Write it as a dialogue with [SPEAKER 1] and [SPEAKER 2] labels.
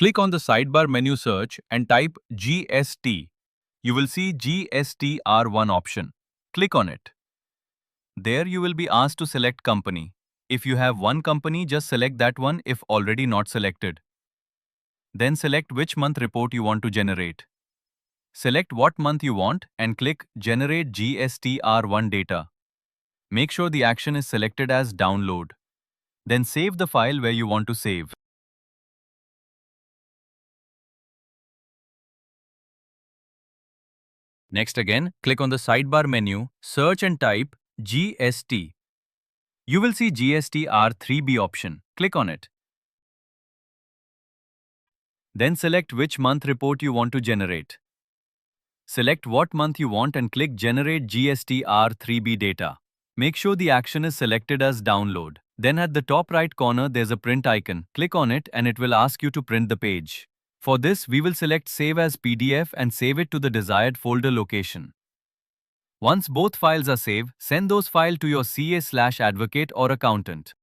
[SPEAKER 1] Click on the sidebar menu search and type GST. You will see GSTR-1 option. Click on it. There you will be asked to select company. If you have one company, just select that one if already not selected. Then select which month report you want to generate. Select what month you want and click Generate GSTR-1 data. Make sure the action is selected as Download. Then save the file where you want to save. Next again, click on the sidebar menu, search and type GST. You will see GSTR-3B option. Click on it. Then select which month report you want to generate. Select what month you want and click Generate GSTR-3B data. Make sure the action is selected as Download. Then at the top right corner there's a print icon. Click on it and it will ask you to print the page. For this, we will select Save as PDF and save it to the desired folder location. Once both files are saved, send those files to your CA/advocate or accountant.